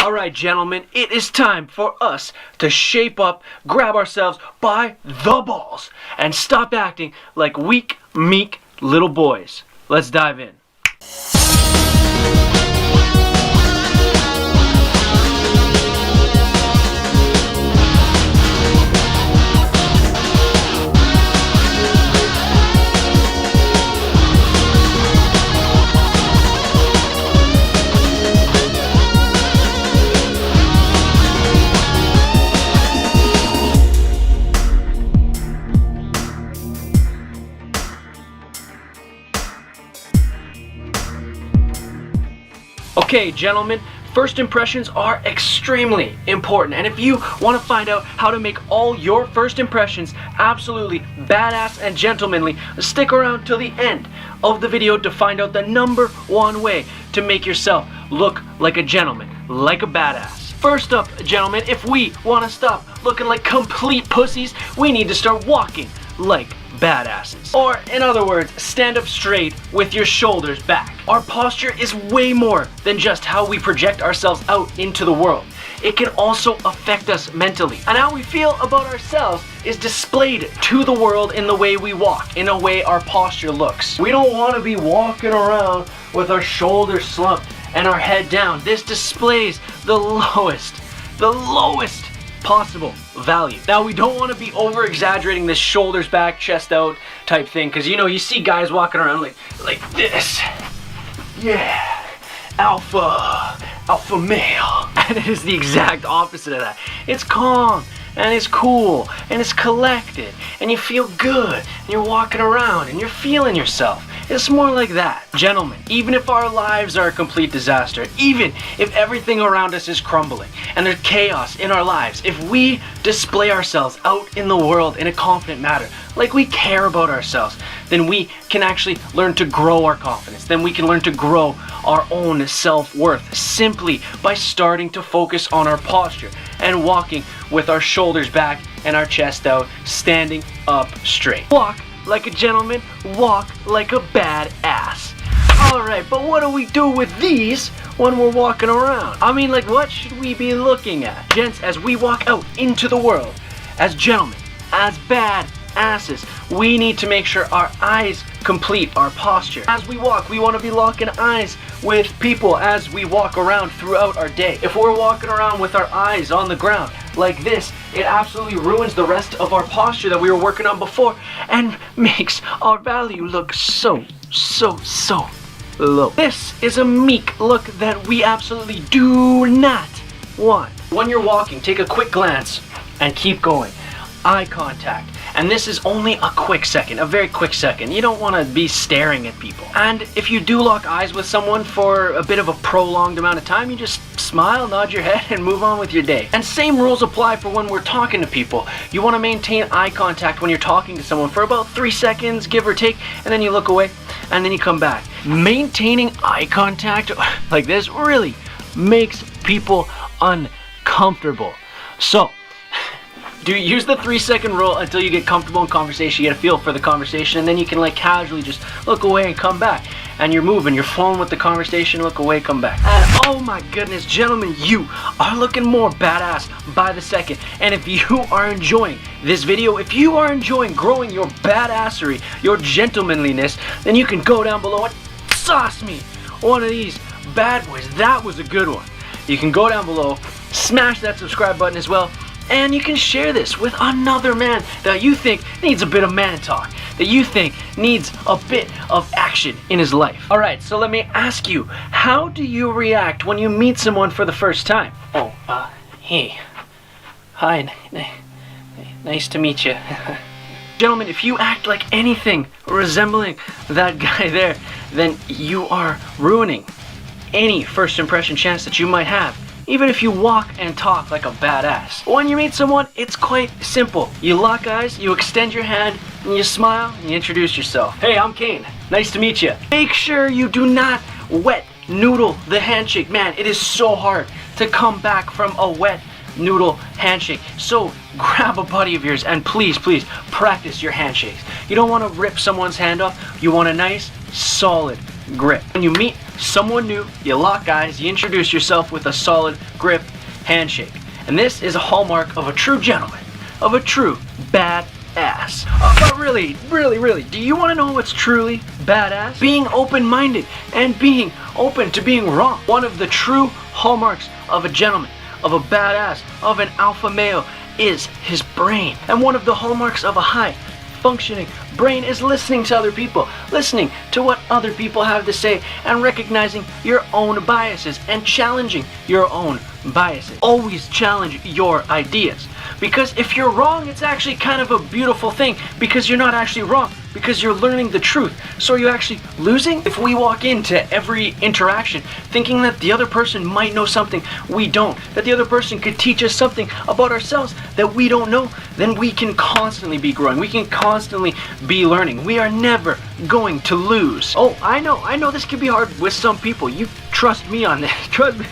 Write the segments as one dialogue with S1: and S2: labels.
S1: Alright, gentlemen, it is time for us to shape up, grab ourselves by the balls, and stop acting like weak, meek little boys. Let's dive in. Okay, gentlemen, first impressions are extremely important, and if you want to find out how to make all your first impressions absolutely badass and gentlemanly, stick around till the end of the video to find out the #1 way to make yourself look like a gentleman, like a badass. First up, gentlemen, if we want to stop looking like complete pussies, we need to start walking like badasses. Or, in other words, stand up straight with your shoulders back. Our posture is way more than just how we project ourselves out into the world. It can also affect us mentally. And how we feel about ourselves is displayed to the world in the way we walk, in the way our posture looks. We don't want to be walking around with our shoulders slumped and our head down. This displays the lowest possible value. Now, we don't want to be over exaggerating this shoulders back, chest out type thing, because you see guys walking around like this. Yeah, alpha male. And it is the exact opposite of that. It's calm and it's cool and it's collected and you feel good and you're walking around and you're feeling yourself. It's more like that. Gentlemen, even if our lives are a complete disaster, even if everything around us is crumbling and there's chaos in our lives, if we display ourselves out in the world in a confident manner, like we care about ourselves, then we can actually learn to grow our confidence. Then we can learn to grow our own self-worth simply by starting to focus on our posture and walking with our shoulders back and our chest out, standing up straight. Walk like a gentleman, walk like a badass. Alright, but what do we do with these when we're walking around? I mean, like, what should we be looking at? Gents, as we walk out into the world, as gentlemen, as badasses, we need to make sure our eyes complete our posture. As we walk, we want to be locking eyes with people as we walk around throughout our day. If we're walking around with our eyes on the ground like this, it absolutely ruins the rest of our posture that we were working on before and makes our value look so low. This is a meek look that we absolutely do not want. When you're walking, take a quick glance and keep going. Eye contact. And this is only a quick second, a very quick second. You don't want to be staring at people. And if you do lock eyes with someone for a bit of a prolonged amount of time, you just smile, nod your head, and move on with your day. And same rules apply for when we're talking to people. You want to maintain eye contact when you're talking to someone for about 3 seconds, give or take, and then you look away, and then you come back. Maintaining eye contact like this really makes people uncomfortable. So, use the 3-second rule until you get comfortable in conversation. You get a feel for the conversation, and then you can like casually just look away and come back. And you're moving, you're flowing with the conversation, look away, come back. And oh my goodness, gentlemen, you are looking more badass by the second. And if you are enjoying this video, if you are enjoying growing your badassery, your gentlemanliness, then you can go down below and sauce me one of these bad boys. That was a good one. You can go down below, smash that subscribe button as well, and you can share this with another man that you think needs a bit of man talk, that you think needs a bit of action in his life. Alright, so let me ask you, how do you react when you meet someone for the first time? Oh, hey. Hi, nice to meet you. Gentlemen, if you act like anything resembling that guy there, then you are ruining any first impression chance that you might have, even if you walk and talk like a badass. When you meet someone, it's quite simple. You lock eyes, you extend your hand, and you smile, and you introduce yourself. Hey, I'm Kane. Nice to meet you. Make sure you do not wet noodle the handshake. Man, it is so hard to come back from a wet noodle handshake. So grab a buddy of yours and please practice your handshakes. You don't want to rip someone's hand off. You want a nice, solid, grip. When you meet someone new, you lock eyes, you introduce yourself with a solid grip handshake. And this is a hallmark of a true gentleman, of a true badass. But really, do you want to know what's truly badass? Being open-minded and being open to being wrong. One of the true hallmarks of a gentleman, of a badass, of an alpha male is his brain. And one of the hallmarks of a high functioning brain is listening to other people, listening to what other people have to say, and recognizing your own biases and challenging your own biases. Always challenge your ideas, because if you're wrong, it's actually kind of a beautiful thing, because you're not actually wrong, because you're learning the truth. So are you actually losing? If we walk into every interaction thinking that the other person might know something we don't, that the other person could teach us something about ourselves that we don't know, then we can constantly be growing. We can constantly be learning. We are never going to lose. Oh, I know this can be hard with some people. You trust me on this. Trust me.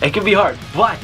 S1: It can be hard, but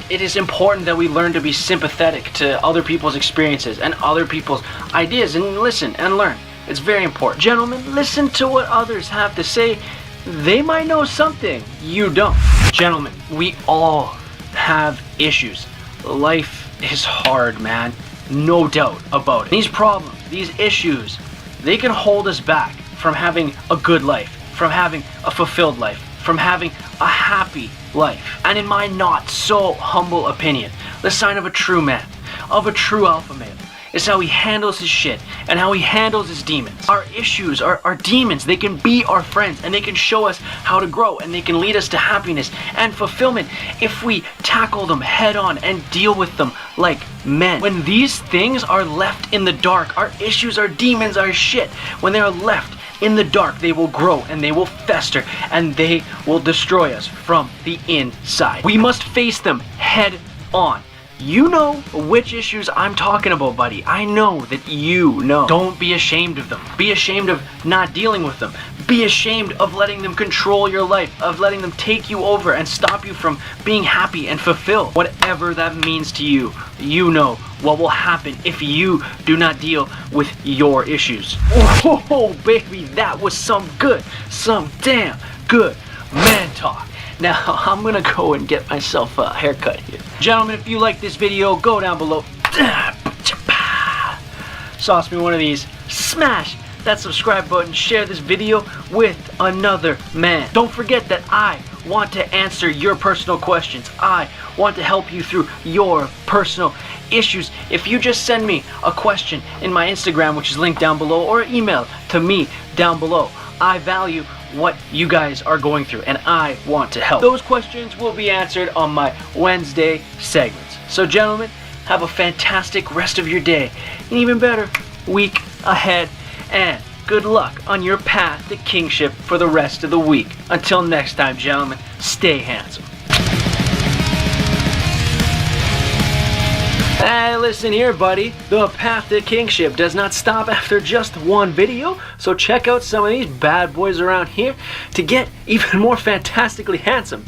S1: it is important that we learn to be sympathetic to other people's experiences and other people's ideas, and listen and learn. It's very important. Gentlemen, listen to what others have to say. They might know something you don't. Gentlemen, we all have issues. Life is hard, man. No doubt about it. These problems, these issues, they can hold us back from having a good life, from having a fulfilled life, from having a happy life. And in my not so humble opinion, the sign of a true man, of a true alpha male, is how he handles his shit and how he handles his demons. Our issues, our demons, they can be our friends, and they can show us how to grow, and they can lead us to happiness and fulfillment if we tackle them head on and deal with them like men. When these things are left in the dark, our issues, our demons, our shit, when they are left in the dark, they will grow and they will fester and they will destroy us from the inside. We must face them head on. You know which issues I'm talking about, buddy. I know that you know. Don't be ashamed of them. Be ashamed of not dealing with them. Be ashamed of letting them control your life, of letting them take you over and stop you from being happy and fulfilled. Whatever that means to you, you know what will happen if you do not deal with your issues. Oh, baby, that was some damn good man talk. Now, I'm gonna go and get myself a haircut here. Gentlemen, if you like this video, go down below. Sauce me one of these. Smash that subscribe button. Share this video with another man. Don't forget that I want to answer your personal questions. I want to help you through your personal issues. If you just send me a question in my Instagram, which is linked down below, or email to me down below, I value what you guys are going through and I want to help. Those questions will be answered on my Wednesday segments. So gentlemen, have a fantastic rest of your day, and even better, week ahead, and good luck on your path to kingship for the rest of the week. Until next time, gentlemen, stay handsome. Hey, listen here, buddy. The path to kingship does not stop after just one video, so check out some of these bad boys around here to get even more fantastically handsome.